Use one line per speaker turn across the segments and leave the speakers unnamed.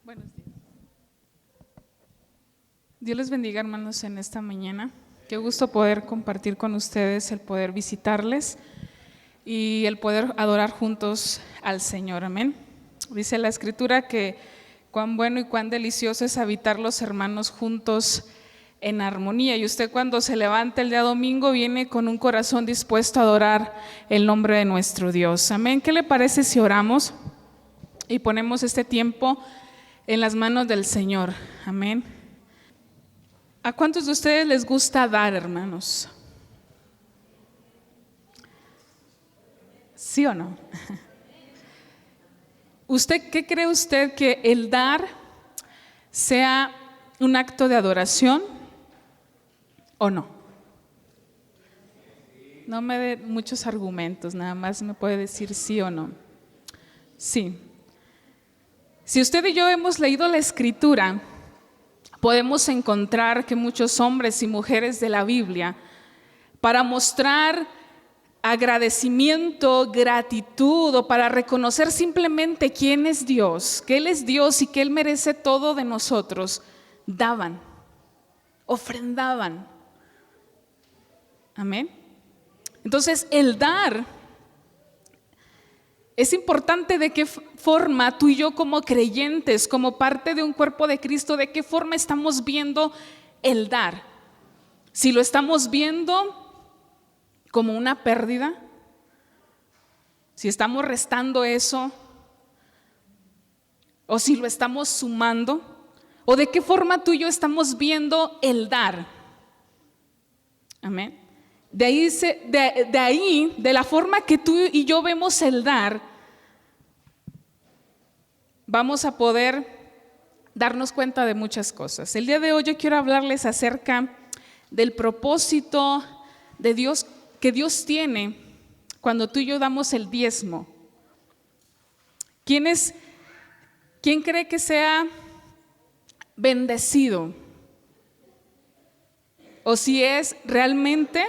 Buenos días. Dios les bendiga, hermanos, en esta mañana. Qué gusto poder compartir con ustedes, el poder visitarles y el poder adorar juntos al Señor. Amén. Dice la Escritura que cuán bueno y cuán delicioso es habitar los hermanos juntos en armonía. Y usted, cuando se levanta el día domingo, viene con un corazón dispuesto a adorar el nombre de nuestro Dios. Amén. ¿Qué le parece si oramos y ponemos este tiempo en las manos del Señor? Amén. ¿A cuántos de ustedes les gusta dar, hermanos? ¿Sí o no? ¿Qué cree usted que el dar sea un acto de adoración o no? No me dé muchos argumentos, nada más me puede decir sí o no. Sí. Si usted y yo hemos leído la Escritura, podemos encontrar que muchos hombres y mujeres de la Biblia, para mostrar agradecimiento, gratitud o para reconocer simplemente quién es Dios, que Él es Dios y que Él merece todo de nosotros, daban, ofrendaban. Amén. Entonces, el dar es importante. ¿De qué forma tú y yo, como creyentes, como parte de un cuerpo de Cristo, de qué forma estamos viendo el dar? Si lo estamos viendo como una pérdida, si estamos restando eso, o si lo estamos sumando, o de qué forma tú y yo estamos viendo el dar. Amén. De la forma que tú y yo vemos el dar, vamos a poder darnos cuenta de muchas cosas. El día de hoy yo quiero hablarles acerca del propósito de Dios, que Dios tiene cuando tú y yo damos el diezmo. ¿Quién cree que sea bendecido? O si es realmente,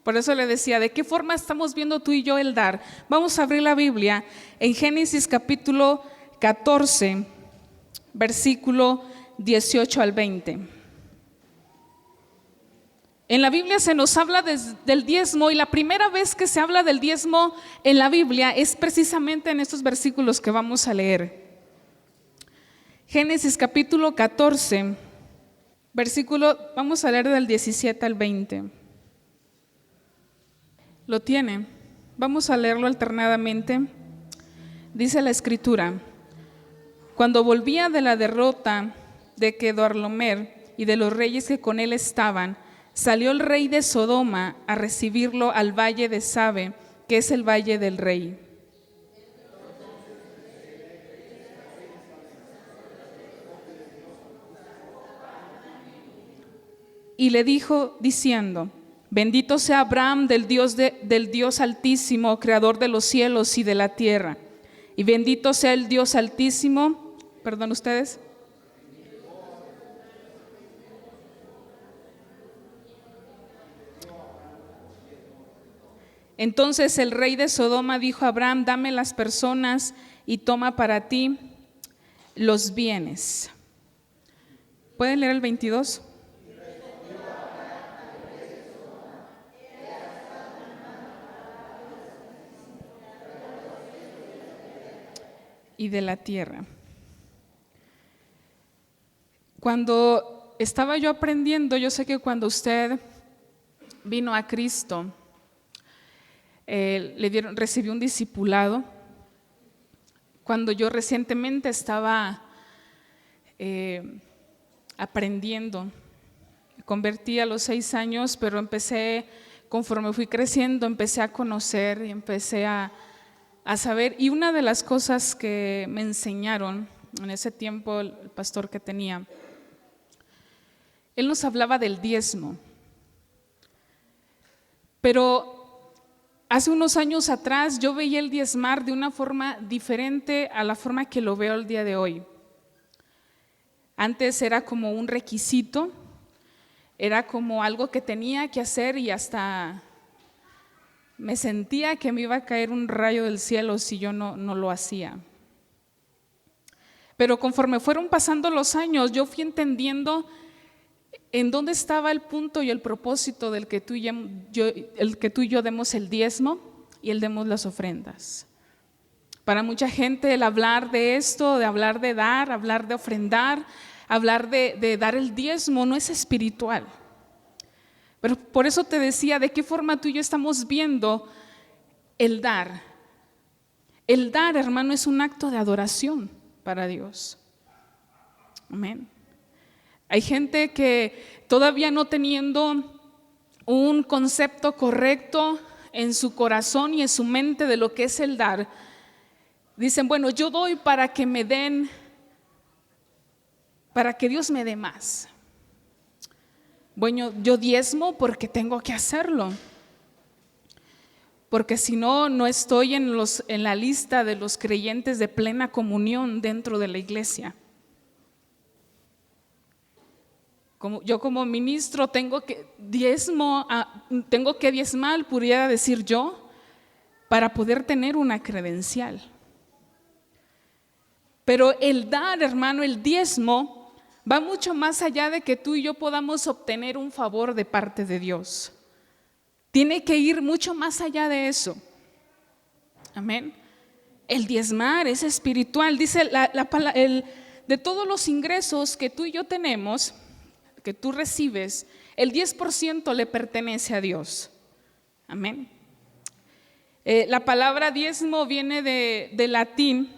por eso le decía, ¿de qué forma estamos viendo tú y yo el dar? Vamos a abrir la Biblia en Génesis capítulo 14, versículo 18 al 20. En la Biblia se nos habla del diezmo, y la primera vez que se habla del diezmo en la Biblia es precisamente en estos versículos que vamos a leer. Génesis capítulo 14, versículo, vamos a leer del 17 al 20. ¿Lo tiene? Vamos a leerlo alternadamente. Dice la Escritura: cuando volvía de la derrota de Quedorlaomer y de los reyes que con él estaban, salió el rey de Sodoma a recibirlo al valle de Sabe, que es el valle del rey. Y le dijo diciendo: bendito sea Abraham del Dios Altísimo, creador de los cielos y de la tierra. Y bendito sea el Dios Altísimo, perdón, ustedes. Entonces el rey de Sodoma dijo a Abraham: dame las personas y toma para ti los bienes. ¿Pueden leer el 22? Y de la tierra. Cuando estaba yo aprendiendo, yo sé que cuando usted vino a Cristo, recibió un discipulado. Cuando yo recientemente estaba aprendiendo, me convertí a los 6 años, pero conforme fui creciendo, empecé a conocer y empecé a saber. Y una de las cosas que me enseñaron en ese tiempo, el pastor que tenía, él nos hablaba del diezmo. Pero hace unos años atrás yo veía el diezmar de una forma diferente a la forma que lo veo el día de hoy. Antes era como un requisito, era como algo que tenía que hacer, y hasta me sentía que me iba a caer un rayo del cielo si yo no lo hacía. Pero conforme fueron pasando los años, yo fui entendiendo en dónde estaba el punto y el propósito del que tú y yo demos el diezmo y el demos las ofrendas. Para mucha gente el hablar de esto, de hablar de dar, hablar de ofrendar, hablar de dar el diezmo no es espiritual. Pero por eso te decía, ¿de qué forma tú y yo estamos viendo el dar? El dar, hermano, es un acto de adoración para Dios. Amén. Hay gente que todavía no teniendo un concepto correcto en su corazón y en su mente de lo que es el dar, dicen, bueno, yo doy para que me den, para que Dios me dé más. Bueno, yo diezmo porque tengo que hacerlo. Porque si no, no estoy en la lista de los creyentes de plena comunión dentro de la iglesia. Yo como ministro tengo que diezmar, pudiera decir yo, para poder tener una credencial. Pero el dar, hermano, el diezmo, va mucho más allá de que tú y yo podamos obtener un favor de parte de Dios. Tiene que ir mucho más allá de eso. Amén. El diezmar es espiritual. Dice de todos los ingresos que tú y yo tenemos, que tú recibes, el 10% le pertenece a Dios. Amén. La palabra diezmo viene de latín,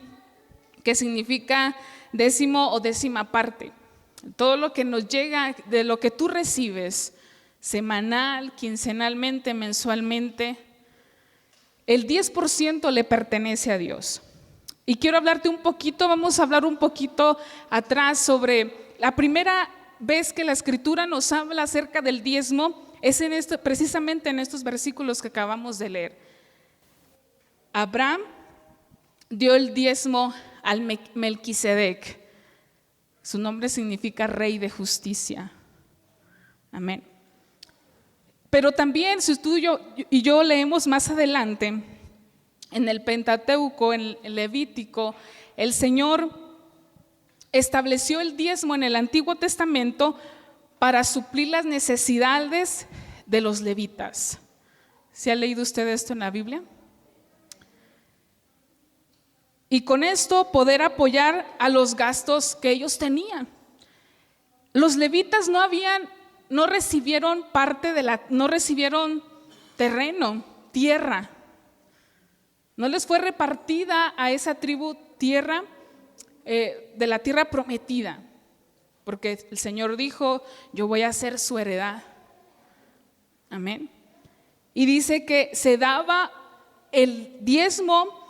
que significa décimo o décima parte. Todo lo que nos llega de lo que tú recibes, semanal, quincenalmente, mensualmente, el 10% le pertenece a Dios. Y quiero hablarte un poquito, vamos a hablar un poquito atrás sobre la primera vez que la Escritura nos habla acerca del diezmo, es precisamente en estos versículos que acabamos de leer. Abraham dio el diezmo al Melquisedec. Su nombre significa rey de justicia. Amén. Pero también, si tú y yo leemos más adelante, en el Pentateuco, en el Levítico, el Señor estableció el diezmo en el Antiguo Testamento para suplir las necesidades de los levitas. ¿Se ha leído usted esto en la Biblia? Y con esto poder apoyar a los gastos que ellos tenían. Los levitas no recibieron no recibieron terreno, tierra. No les fue repartida a esa tribu tierra de la tierra prometida, porque el Señor dijo, yo voy a ser su heredad. Amén. Y dice que se daba el diezmo.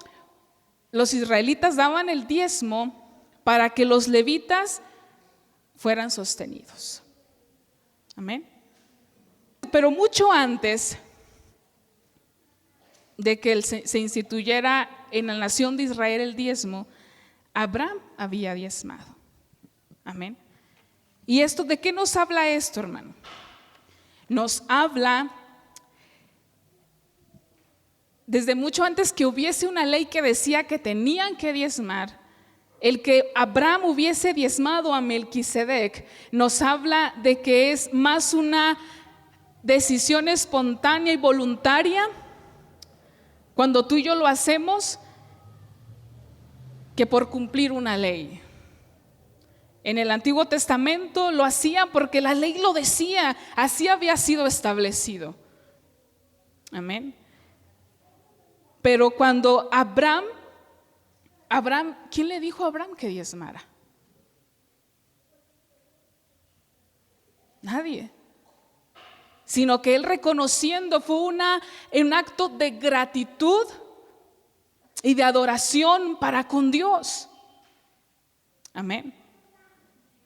Los israelitas daban el diezmo para que los levitas fueran sostenidos. Amén. Pero mucho antes de que se instituyera en la nación de Israel el diezmo, Abraham había diezmado. Amén. ¿Y esto de qué nos habla esto, hermano? Nos habla desde mucho antes que hubiese una ley que decía que tenían que diezmar. El que Abraham hubiese diezmado a Melquisedec nos habla de que es más una decisión espontánea y voluntaria cuando tú y yo lo hacemos que por cumplir una ley. En el Antiguo Testamento lo hacían porque la ley lo decía, así había sido establecido. Amén. Pero cuando Abraham, ¿quién le dijo a Abraham que diezmara? Nadie. Sino que él reconociendo fue un acto de gratitud y de adoración para con Dios. Amén.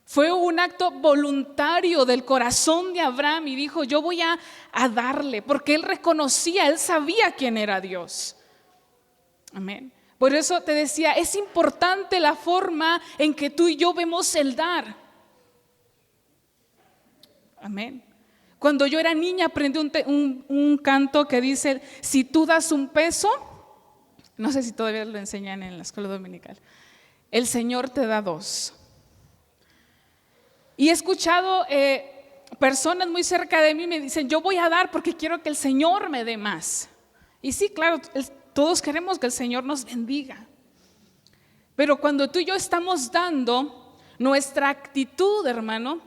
Fue un acto voluntario del corazón de Abraham y dijo, yo voy a darle, porque él reconocía, él sabía quién era Dios. Amén. Por eso te decía, es importante la forma en que tú y yo vemos el dar. Amén. Cuando yo era niña aprendí un canto que dice, si tú das un peso, no sé si todavía lo enseñan en la escuela dominical, el Señor te da 2. Y he escuchado personas muy cerca de mí me dicen, yo voy a dar porque quiero que el Señor me dé más. Y sí, claro, todos queremos que el Señor nos bendiga. Pero cuando tú y yo estamos dando, nuestra actitud, hermano,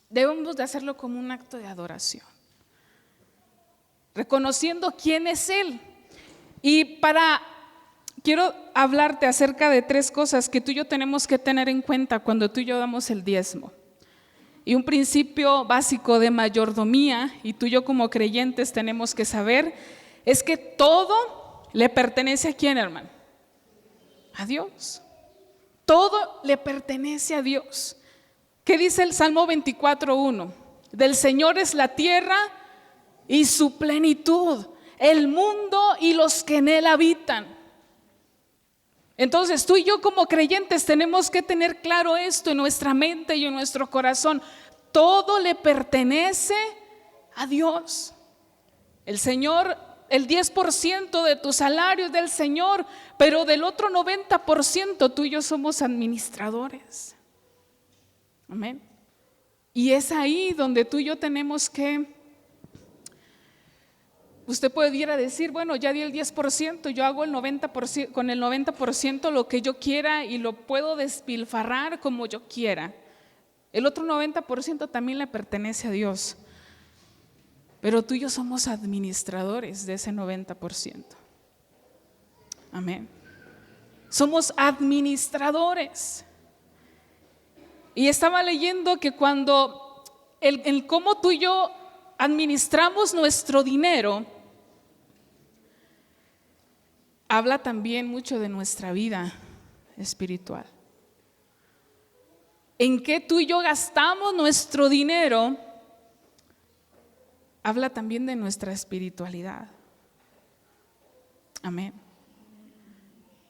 debemos de hacerlo como un acto de adoración, reconociendo quién es Él. Y quiero hablarte acerca de 3 cosas que tú y yo tenemos que tener en cuenta cuando tú y yo damos el diezmo. Y un principio básico de mayordomía, y tú y yo como creyentes tenemos que saber, es que todo le pertenece a quién, hermano. A Dios. Todo le pertenece a Dios. ¿Qué dice el Salmo 24:1? Del Señor es la tierra y su plenitud, el mundo y los que en él habitan. Entonces tú y yo como creyentes tenemos que tener claro esto en nuestra mente y en nuestro corazón. Todo le pertenece a Dios. El Señor, el 10% de tu salario es del Señor, pero del otro 90% tú y yo somos administradores. Amén. Y es ahí donde tú y yo tenemos que, usted pudiera decir, bueno, ya di el 10%, yo hago el 90%, con el 90% lo que yo quiera y lo puedo despilfarrar como yo quiera. El otro 90% también le pertenece a Dios. Pero tú y yo somos administradores de ese 90%. Amén. Somos administradores. Y estaba leyendo que cuando el cómo tú y yo administramos nuestro dinero, habla también mucho de nuestra vida espiritual. En qué tú y yo gastamos nuestro dinero, habla también de nuestra espiritualidad. Amén.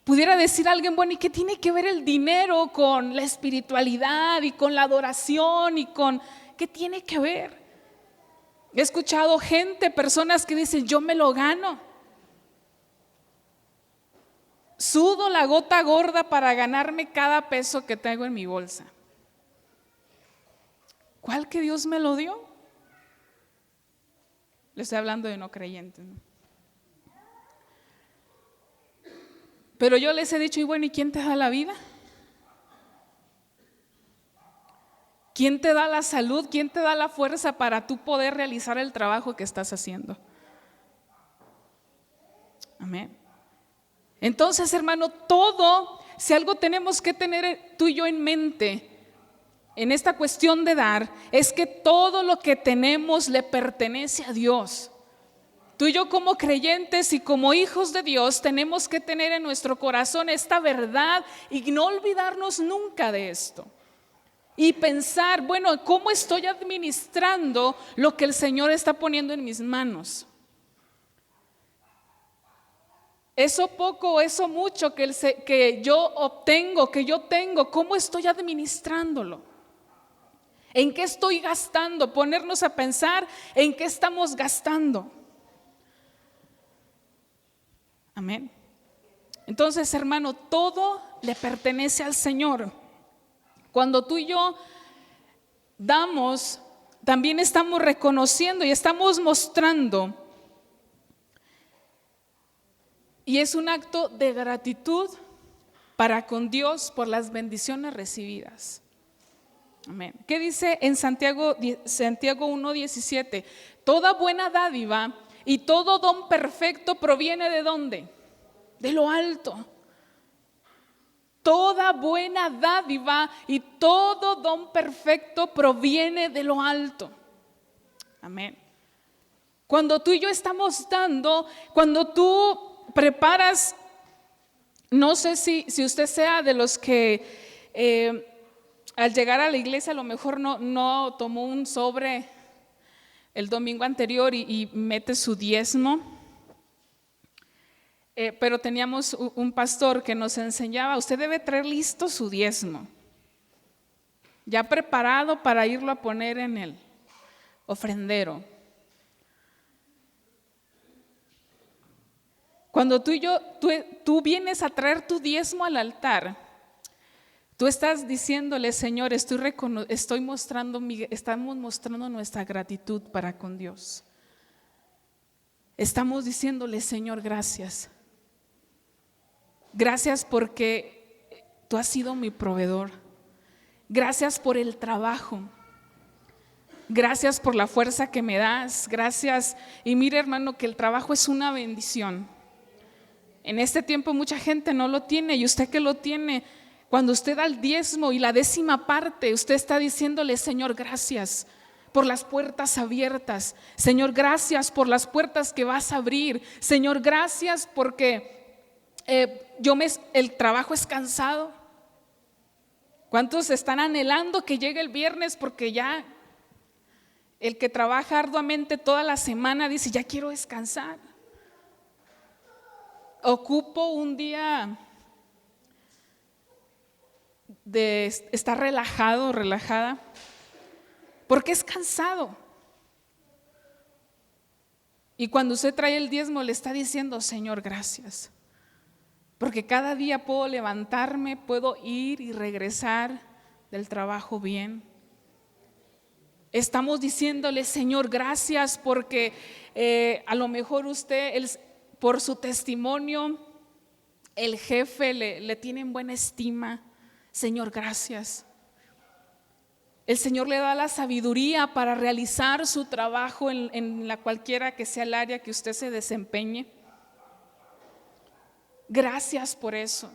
Pudiera decir alguien, bueno, ¿y qué tiene que ver el dinero con la espiritualidad y con la adoración y con qué tiene que ver? He escuchado personas que dicen, yo me lo gano. Sudo la gota gorda para ganarme cada peso que traigo en mi bolsa. ¿Cuál que Dios me lo dio? Le estoy hablando de no creyentes, ¿no? Pero yo les he dicho, y bueno, ¿y quién te da la vida? ¿Quién te da la salud? ¿Quién te da la fuerza para tú poder realizar el trabajo que estás haciendo? Amén. Entonces, hermano, si algo tenemos que tener tú y yo en mente en esta cuestión de dar, es que todo lo que tenemos le pertenece a Dios. Tú y yo como creyentes y como hijos de Dios tenemos que tener en nuestro corazón esta verdad y no olvidarnos nunca de esto. Y pensar, bueno, ¿cómo estoy administrando lo que el Señor está poniendo en mis manos? Eso poco o eso mucho que yo obtengo, que yo tengo, ¿cómo estoy administrándolo? ¿En qué estoy gastando? Ponernos a pensar en qué estamos gastando. Amén. Entonces, hermano, todo le pertenece al Señor. Cuando tú y yo damos, también estamos reconociendo y estamos mostrando. Y es un acto de gratitud para con Dios por las bendiciones recibidas. Amén. ¿Qué dice en Santiago 1:17? Toda buena dádiva y todo don perfecto proviene ¿de dónde? De lo alto. Toda buena dádiva y todo don perfecto proviene de lo alto. Amén. Cuando tú y yo estamos dando, cuando tú preparas, no sé si usted sea de los que al llegar a la iglesia a lo mejor no tomó un sobre el domingo anterior y mete su diezmo, pero teníamos un pastor que nos enseñaba, usted debe traer listo su diezmo, ya preparado para irlo a poner en el ofrendero. Cuando tú vienes a traer tu diezmo al altar, Tú estás diciéndole, Señor, estamos mostrando nuestra gratitud para con Dios. Estamos diciéndole, Señor, gracias. Gracias porque tú has sido mi proveedor. Gracias por el trabajo. Gracias por la fuerza que me das. Gracias. Y mire, hermano, que el trabajo es una bendición. En este tiempo mucha gente no lo tiene, y usted que lo tiene, cuando usted da el diezmo y la 10ª parte, usted está diciéndole, Señor, gracias por las puertas abiertas. Señor, gracias por las puertas que vas a abrir. Señor, gracias porque el trabajo es cansado. ¿Cuántos están anhelando que llegue el viernes? Porque ya el que trabaja arduamente toda la semana dice, ya quiero descansar. Ocupo un día de estar relajado, relajada, porque es cansado. Y cuando usted trae el diezmo le está diciendo, Señor, gracias. Porque cada día puedo levantarme, puedo ir y regresar del trabajo bien. Estamos diciéndole, Señor, gracias porque a lo mejor usted, por su testimonio, el jefe le tiene en buena estima. Señor, gracias. El Señor le da la sabiduría para realizar su trabajo en la cualquiera que sea el área que usted se desempeñe. Gracias por eso.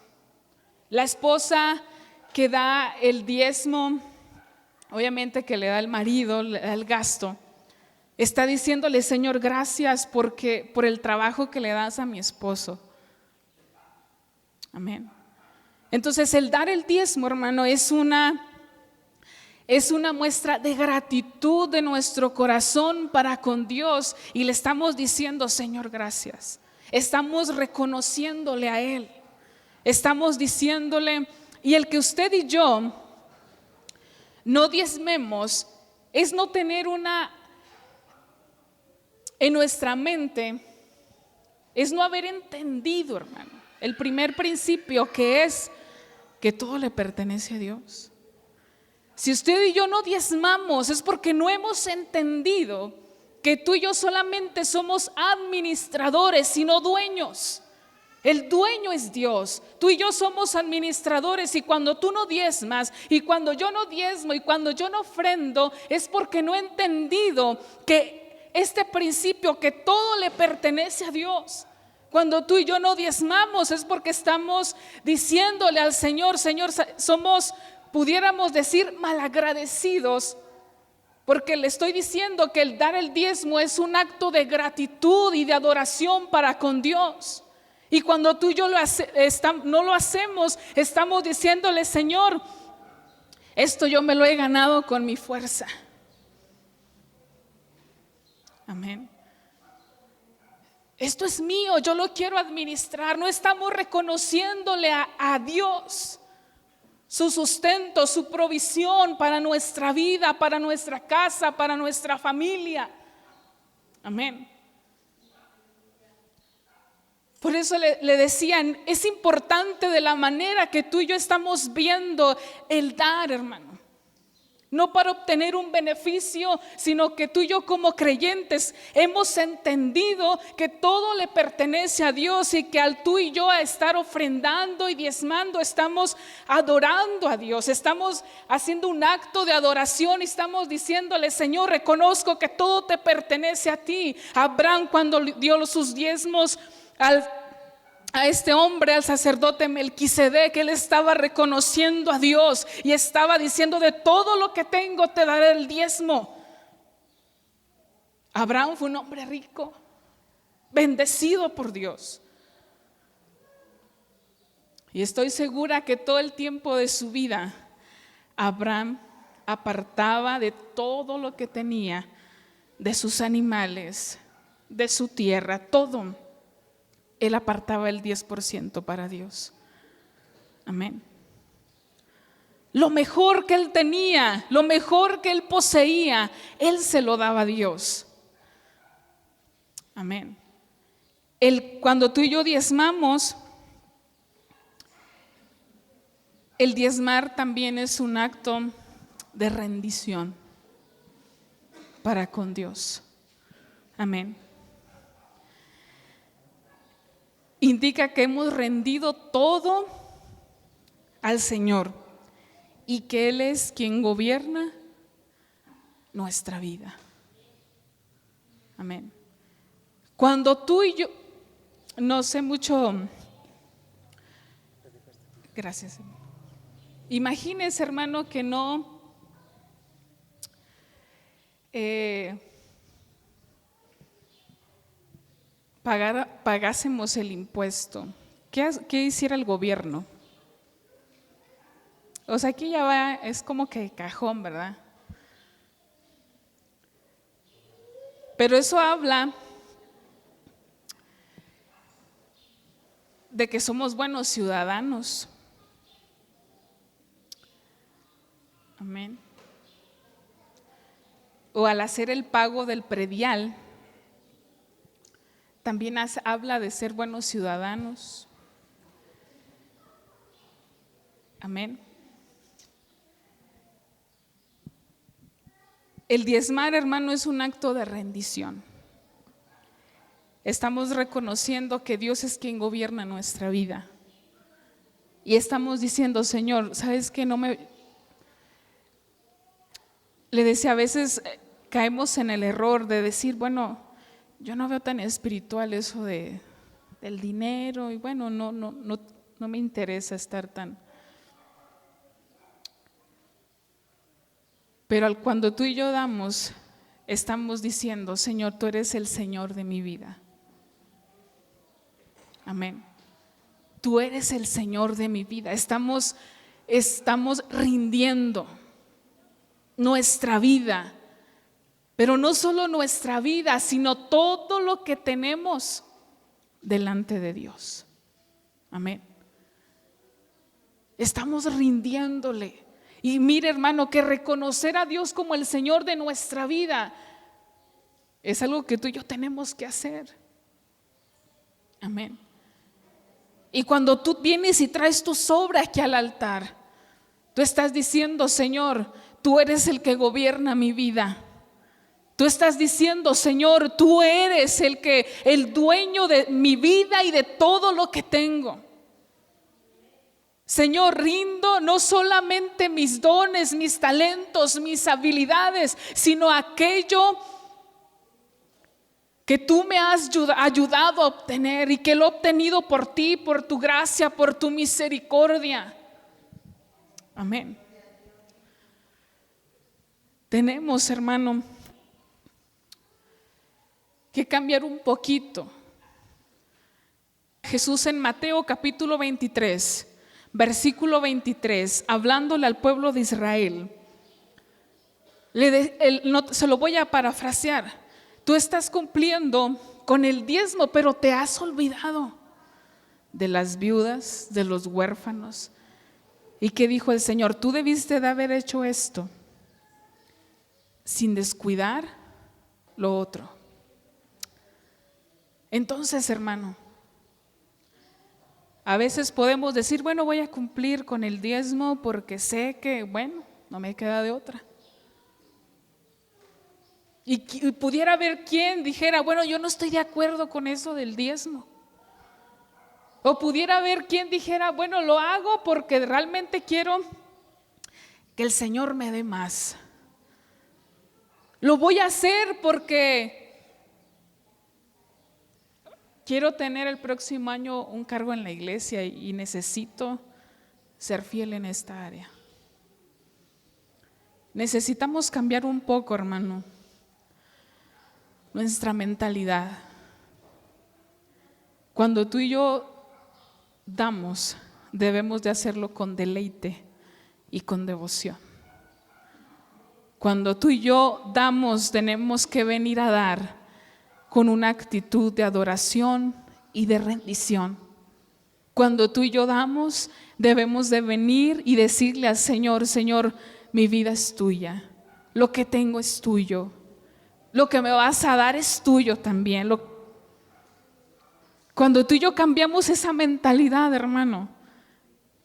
La esposa que da el diezmo, obviamente que le da el marido, le da el gasto, está diciéndole, Señor, gracias por el trabajo que le das a mi esposo. Amén. Entonces el dar el diezmo, hermano, es una muestra de gratitud de nuestro corazón para con Dios, y le estamos diciendo, Señor, gracias. Estamos reconociéndole a Él. Estamos diciéndole, y el que usted y yo no diezmemos es no tener en nuestra mente, es no haber entendido, hermano, el primer principio, que es que todo le pertenece a Dios. Si usted y yo no diezmamos es porque no hemos entendido que tú y yo solamente somos administradores y no dueños. El dueño es Dios. Tú y yo somos administradores, y cuando tú no diezmas, y cuando yo no diezmo, y cuando yo no ofrendo, es porque no he entendido que este principio, que todo le pertenece a Dios. Cuando tú y yo no diezmamos es porque estamos diciéndole al Señor, Señor, pudiéramos decir, malagradecidos, porque le estoy diciendo que el dar el diezmo es un acto de gratitud y de adoración para con Dios. Y cuando tú y yo no lo hacemos, estamos diciéndole, Señor, esto yo me lo he ganado con mi fuerza. Amén. Esto es mío, yo lo quiero administrar. No estamos reconociéndole a Dios su sustento, su provisión para nuestra vida, para nuestra casa, para nuestra familia. Amén. Por eso le decían, es importante de la manera que tú y yo estamos viendo el dar, hermano. No para obtener un beneficio, sino que tú y yo como creyentes hemos entendido que todo le pertenece a Dios, y que al tú y yo a estar ofrendando y diezmando estamos adorando a Dios, estamos haciendo un acto de adoración y estamos diciéndole, Señor, reconozco que todo te pertenece a ti. Abraham, cuando dio sus diezmos a este hombre, al sacerdote Melquisedec, él estaba reconociendo a Dios y estaba diciendo, de todo lo que tengo te daré el diezmo. Abraham fue un hombre rico, bendecido por Dios. Y estoy segura que todo el tiempo de su vida, Abraham apartaba de todo lo que tenía, de sus animales, de su tierra, todo. Él apartaba el 10% para Dios. Amén. Lo mejor que él tenía, lo mejor que él poseía, él se lo daba a Dios. Amén. Cuando tú y yo diezmamos, El diezmar también es un acto de rendición para con Dios. Amén. Indica que hemos rendido todo al Señor y que Él es quien gobierna nuestra vida. Amén. Cuando tú y yo, no sé mucho, gracias. Imagínese, hermano, que no pagásemos el impuesto. ¿Qué hiciera el gobierno? O sea, aquí ya va, es como que cajón, ¿verdad? Pero eso habla de que somos buenos ciudadanos. Amén. O al hacer el pago del predial, también habla de ser buenos ciudadanos. Amén. El diezmar, hermano, es un acto de rendición. Estamos reconociendo que Dios es quien gobierna nuestra vida. Y estamos diciendo, Señor, ¿sabes qué? Le decía, a veces caemos en el error de decir, bueno, yo no veo tan espiritual eso del dinero y bueno, no me interesa estar tan. Pero cuando tú y yo damos, estamos diciendo, Señor, tú eres el Señor de mi vida. Amén. Tú eres el Señor de mi vida. Estamos rindiendo nuestra vida, pero no solo nuestra vida, sino todo lo que tenemos delante de Dios. Amén. Estamos rindiéndole. Y mire, hermano, que reconocer a Dios como el Señor de nuestra vida es algo que tú y yo tenemos que hacer. Amén. Y cuando tú vienes y traes tu sobre aquí al altar, tú estás diciendo, Señor, tú eres el que gobierna mi vida. Tú estás diciendo, Señor, tú eres el dueño de mi vida y de todo lo que tengo. Señor, rindo no solamente mis dones, mis talentos, mis habilidades, sino aquello que tú me has ayudado a obtener y que lo he obtenido por ti, por tu gracia, por tu misericordia. Amén. Tenemos, hermano, que cambiar un poquito. Jesús en Mateo capítulo 23, versículo 23, hablándole al pueblo de Israel, se lo voy a parafrasear. Tú estás cumpliendo con el diezmo, pero te has olvidado de las viudas, de los huérfanos. ¿Y qué dijo el Señor? Tú debiste de haber hecho esto sin descuidar lo otro. Entonces, hermano, a veces podemos decir, bueno, voy a cumplir con el diezmo porque sé que, bueno, no me queda de otra. Y pudiera haber quien dijera, bueno, yo no estoy de acuerdo con eso del diezmo. O pudiera haber quien dijera, bueno, lo hago porque realmente quiero que el Señor me dé más. Lo voy a hacer porque quiero tener el próximo año un cargo en la iglesia y necesito ser fiel en esta área. Necesitamos cambiar un poco, hermano, nuestra mentalidad. Cuando tú y yo damos, debemos de hacerlo con deleite y con devoción. Cuando tú y yo damos, tenemos que venir a dar con una actitud de adoración y de rendición. Cuando tú y yo damos, debemos de venir y decirle al Señor, Señor, mi vida es tuya, lo que tengo es tuyo, lo que me vas a dar es tuyo también. Cuando tú y yo cambiamos esa mentalidad, hermano,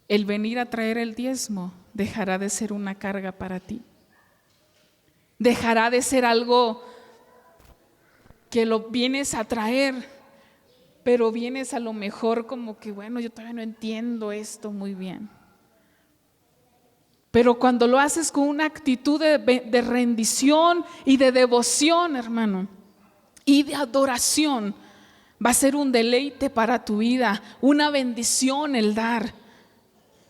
el venir a traer el diezmo dejará de ser una carga para ti. Dejará de ser algo que lo vienes a traer, pero vienes a lo mejor como que, bueno, yo todavía no entiendo esto muy bien. Pero cuando lo haces con una actitud de rendición y de devoción, hermano, y de adoración, va a ser un deleite para tu vida, una bendición el dar.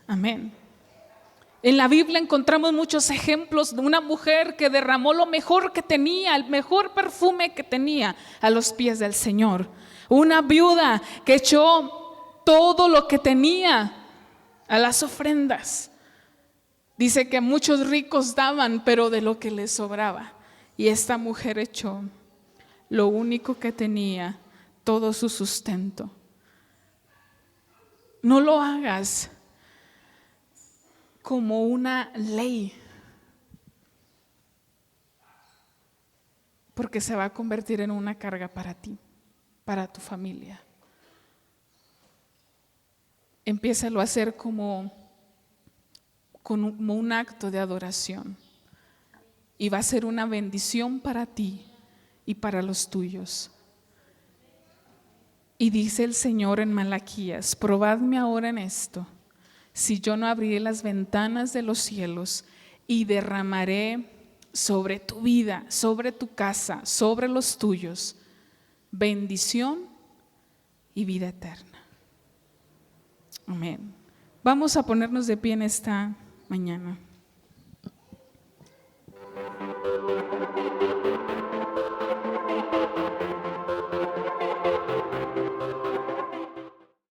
Amén. En la Biblia encontramos muchos ejemplos de una mujer que derramó lo mejor que tenía, el mejor perfume que tenía a los pies del Señor. Una viuda que echó todo lo que tenía a las ofrendas. Dice que muchos ricos daban, pero de lo que les sobraba. Y esta mujer echó lo único que tenía, todo su sustento. No lo hagas como una ley, porque se va a convertir en una carga para ti, para tu familia. Empiézalo a hacer como un acto de adoración, y va a ser una bendición para ti y para los tuyos. Y dice el Señor en Malaquías: probadme ahora en esto, si yo no abriré las ventanas de los cielos y derramaré sobre tu vida, sobre tu casa, sobre los tuyos, bendición y vida eterna. Amén. Vamos a ponernos de pie en esta mañana.